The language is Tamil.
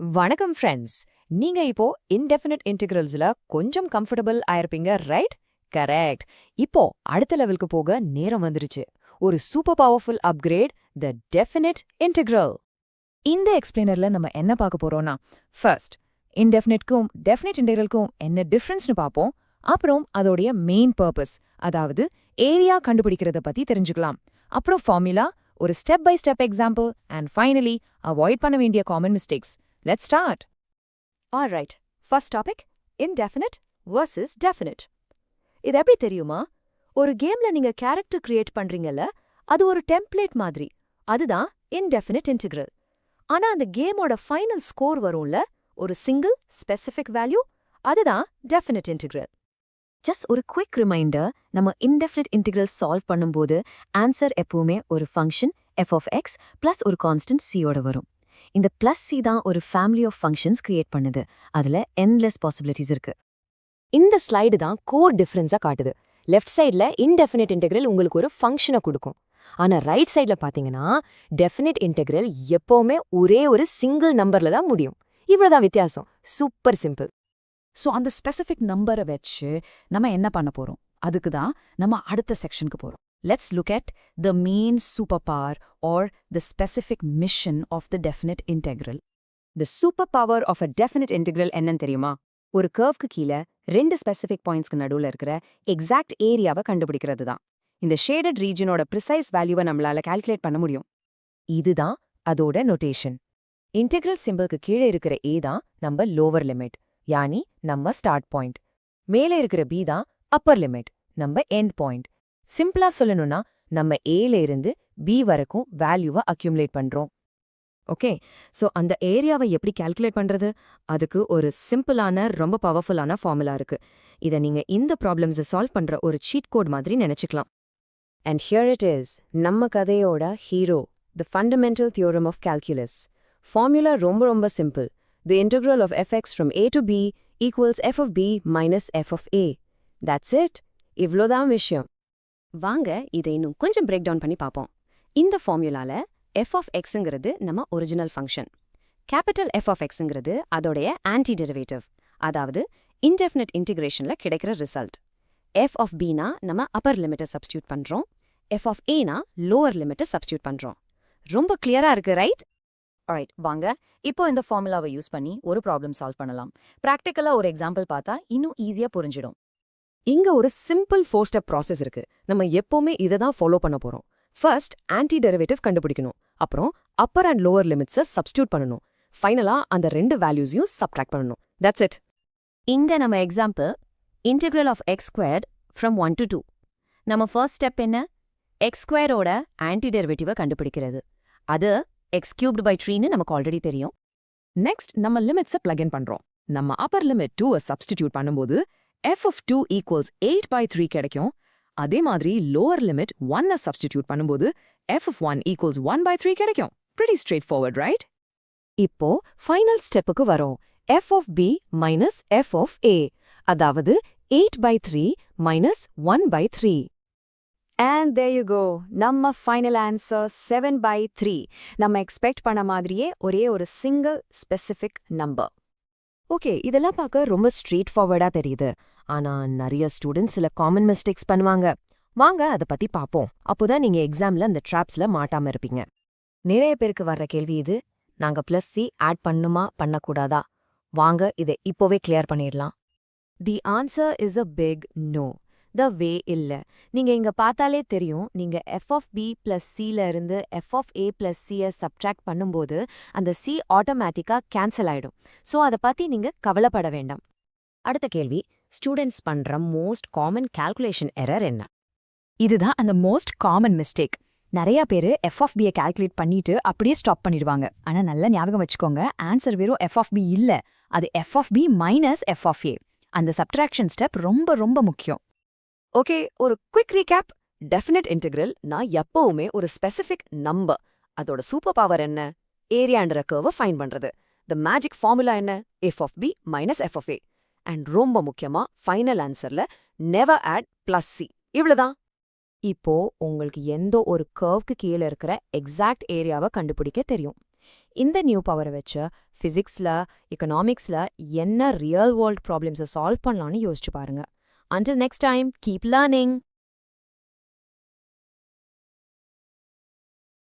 வணக்கம் ஃப்ரெண்ட்ஸ். நீங்க இப்போ இன்டெஃபினிட் இன்டெகிரல்ஸ்ல கொஞ்சம் கம்ஃபர்டபிள் ஆயிருப்பீங்க, ரைட்? கரெக்ட். இப்போ அடுத்த லெவலுக்கு போக நேரம் வந்துருச்சு. ஒரு சூப்பர் பவர்ஃபுல் அப்கிரேட், தி டெஃபினிட் இன்டெகிரல். இந்த எக்ஸ்பிளைனர்ல நம்ம என்ன பார்க்க போறோம்னா, ஃபர்ஸ்ட் இன்டெஃபினிட்க்கும் டெஃபினிட் இன்டெகிரலுக்கும் என்ன டிஃபரன்ஸ்னு பார்ப்போம். அப்புறம் அதோடைய மெயின் பர்பஸ், அதாவது ஏரியா கண்டுபிடிக்கிறத பத்தி தெரிஞ்சுக்கலாம். அப்புறம் ஃபார்முலா, ஒரு step by step example, and finally avoid பண்ண வேண்டிய common mistakes. Let's start. Alright, first topic indefinite versus definite. இது எப்படி தெரியுமா? ஒரு கேம்ல நீங்க கேரக்டர் கிரியேட் பண்றீங்கல்ல, அது ஒரு டெம்ப்ளேட் மாதிரி. அதுதான் இன்டெஃபினிட் இன்டெகிரல். ஆனா அந்த கேமோட ஃபைனல் ஸ்கோர் வரும்ல, ஒரு சிங்கிள் ஸ்பெசிஃபிக் வேல்யூ, அதுதான் டெஃபினிட் இன்டெகிரல். ஜஸ்ட் ஒரு குவிக் ரிமைண்டர், நம்ம இன்டெஃபினிட் இன்டெகிரல் சால்வ் பண்ணும்போது ஆன்சர் எப்பவுமே ஒரு function f of x plus ஒரு கான்ஸ்டன்ட் c-ஓட வரும். இந்த பிளஸ் c தான் ஒரு ஃபேமிலி ஆஃப் ஃபங்க்ஷன்ஸ் கிரியேட் பண்ணுது. அதுல எண்ட்லெஸ் பாசிபிலிட்டிஸ் இருக்கு. இந்த ஸ்லைடு தான் கோர் டிஃபரன்ஸா காட்டுது. லெஃப்ட் சைட்ல இன்டெஃபினிட் இன்டெகிரல் உங்களுக்கு ஒரு ஃபங்க்ஷனை கொடுக்கும். ஆனா ரைட் சைட்ல பாத்தீங்கன்னா டெஃபினிட் இன்டெகிரல் எப்பவுமே ஒரே ஒரு சிங்கிள் நம்பர்ல தான் முடியும். இவ்வளவுதான் வித்தியாசம். Super simple. ஸோ அந்த ஸ்பெசிஃபிக் நம்பரை வச்சு நம்ம என்ன பண்ண போறோம்? அதுக்கு தான் நம்ம அடுத்த செக்ஷனுக்கு போறோம். Let's look at the main super power or the specific mission of the definite integral. The super power of a definite integral என்னன்னு தெரியுமா? ஒரு கர்வ்க்கு கீழே ரெண்டு ஸ்பெசிஃபிக் பாயிண்ட்ஸ்க்கு நடுவுல இருக்கிற எக்ஸாக்ட் ஏரியாவை கண்டுபிடிக்கிறது தான். இந்த ஷேடட் ரீஜனோட ப்ரிசைஸ் வேல்யூவை நம்மளால கால்குலேட் பண்ண முடியும். இதுதான் அதோட நோட்டேஷன். இன்டெகிரல் சிம்பிளுக்கு கீழே இருக்கிற a தான் நம்ம லோவர் லிமிட், யானி நம்ம ஸ்டார்ட் பாயிண்ட். மேலே இருக்கிற b தான் அப்பர் லிமிட், நம்ம எண்ட் பாயிண்ட். சிம்பிளா சொல்லணும்னா நம்ம ஏல இருந்து b வரைக்கும் வேல்யூவை அக்யூமுலேட் பண்றோம். ஓகே, சோ அந்த ஏரியாவை எப்படி கால்குலேட் பண்றது? அதுக்கு ஒரு சிம்பிளான ரொம்ப பவர்ஃபுல்லான ஃபார்முலா இருக்கு. இதை நீங்க இந்த ப்ராப்ளம்ஸை சால்வ் பண்ற ஒரு சீட் கோட் மாதிரி நினைச்சுக்கலாம். அண்ட் ஹியர் இட் இஸ், நம்ம கதையோட hero, the fundamental theorem of calculus. Formula ரொம்ப ரொம்ப simple. The integral of fx from a to b equals f of b minus f of a. That's it. இவ்ளோதான் விஷயம். வாங்க இதை இன்னும் கொஞ்சம் பிரேக் டவுன் பண்ணி பார்ப்போம். இந்த ஃபார்முலால f of xங்கிறது நம்ம original function. Capital f of xங்கிறது அதோடைய ஆன்டி டெரிவேட்டிவ், அதாவது இன்டெஃபினிட் இன்டிகிரேஷன்ல கிடைக்கிற ரிசல்ட். f of bனா நம்ம அப்பர் லிமிட்டை சப்ஸ்டியூட் பண்றோம், f of aனா லோவர் லிமிட்டை சப்ஸ்டியூட் பண்றோம். ரொம்ப கிளியரா இருக்கு, ரைட்? ஆல்ரைட், வாங்க இப்போ இந்த ஃபார்முலாவை யூஸ் பண்ணி ஒரு ப்ராப்ளம் சால்வ் பண்ணலாம். ப்ராக்டிக்கலா ஒரு எக்ஸாம்பிள் பார்த்தா இன்னும் ஈஸியா புரிஞ்சிடும். இங்க ஒரு சிம்பிள் 4 ஸ்டெப் ப்ராசஸ் இருக்கு. நம்ம எப்பவுமே இதை தான் ஃபாலோ பண்ண போறோம். ஃபர்ஸ்ட் ஆன்டி டெரிவேட்டிவ் கண்டுபிடிக்கணும். அப்புறம் அப்பர் அண்ட் லோவர் லிமிட்ஸை சப்ஸ்டியூட் பண்ணணும். ஃபைனலா அந்த ரெண்டு வேல்யூஸையும் சப்ட்ராக்ட் பண்ணணும். That's it. இங்க நம்ம example integral of x squared from 1 to 2. நம்ம ஃபர்ஸ்ட் ஸ்டெப் என்ன? x ஸ்கொயரோட ஆன்டி டெரிவேட்டிவை கண்டுபிடிக்கிறது. அது x cubed by 3ன்னு நமக்கு ஆல்ரெடி தெரியும். நெக்ஸ்ட் நம்ம லிமிட்ஸை பிளக் இன் பண்றோம். நம்ம அப்பர் லிமிட் 2 சப்ஸ்டிடியூட் பண்ணும்போது f of 2 equals 8/3 கிடைக்கும். அதே மாதிரி லோவர் லிமிட் 1 சப்ஸ்டிடியூட் பண்ணும்போது f of 1 equals 1/3 கிடைக்கும். Pretty straightforward, right? இப்போ ஃபைனல் ஸ்டெப்புக்கு வரோம். f of b minus f of a, அதாவது 8/3 minus 1/3. And there you go. நம்ம ஃபைனல் ஆன்சர் 7/3. நம்ம எக்ஸ்பெக்ட் பண்ண மாதிரியே ஒரே ஒரு சிங்கிள் ஸ்பெசிஃபிக் நம்பர். ஓகே, இதெல்லாம் பார்க்க ரொம்ப ஸ்ட்ரெயிட் ஃபார்வர்டா தெரியுது. ஆனா நிறைய ஸ்டூடெண்ட்ஸ் சில காமன் மிஸ்டேக்ஸ் பண்ணுவாங்க. வாங்க அதை பத்தி பார்ப்போம். அப்போதான் நீங்க எக்ஸாம்ல அந்த ட்ராப்ஸ்ல மாட்டாம இருப்பீங்க. நிறைய பேருக்கு வர்ற கேள்வி இது, நாங்க பிளஸ் சி ஆட் பண்ணுமா பண்ணக்கூடாதா? வாங்க இதை இப்போவே கிளியர் பண்ணிடலாம். The answer is a big no. The way இல்ல. நீங்க இங்க பார்த்தாலே தெரியும், நீங்க f of b plus cல இருந்து f of a plus cயை சப்ட்ராக்ட் பண்ணும்போது அந்த c ஆட்டோமேட்டிக்கா கேன்சல் ஆயிடும். சோ அதை பத்தி நீங்க கவலைப்பட வேண்டாம். அடுத்த கேள்வி, ஸ்டூடெண்ட்ஸ் பண்ற மோஸ்ட் காமன் கால்குலேஷன் எரர் என்ன? இதுதான் அந்த மோஸ்ட் காமன் மிஸ்டேக். நிறைய பேரு f of b-யை கால்குலேட் பண்ணிட்டு அப்படியே ஸ்டாப் பண்ணிடுவாங்க. ஆனா நல்லா ஞாபகம் வச்சுக்கோங்க, ஆன்சர் வெறும் f of b இல்ல, அது f of b minus f of a. அந்த சப்ட்ராக்ஷன் ஸ்டெப் ரொம்ப ரொம்ப முக்கியம். ஓகே, ஒரு குவிக் ரீகேப். டெஃபினிட் இன்டெகிரல் நான் எப்பவுமே ஒரு ஸ்பெசிஃபிக் நம்பர், அதோட சூப்பர் பவர் என்ன? ஏரியான்ற கர்வை ஃபைண்ட் பண்றது. தி மேஜிக் ஃபார்முலா என்ன? f of b minus f of a. And ரொம்ப முக்கியமா ஃபைனல் ஆன்சர்ல நெவர் ஆட் பிளஸ் c. இவ்வளவுதான். இப்போ உங்களுக்கு எந்த ஒரு கர்வ்க்கு கீழே இருக்கிற எக்ஸாக்ட் ஏரியாவை கண்டுபிடிக்க தெரியும். இந்த நியூ பவரை வச்சு ஃபிசிக்ஸ்ல எக்கனாமிக்ஸ்ல என்ன ரியல் வேர்ல்ட் ப்ராப்ளம்ஸை சால்வ் பண்ணலாம்னு யோசிச்சு பாருங்க. Until next time, keep learning.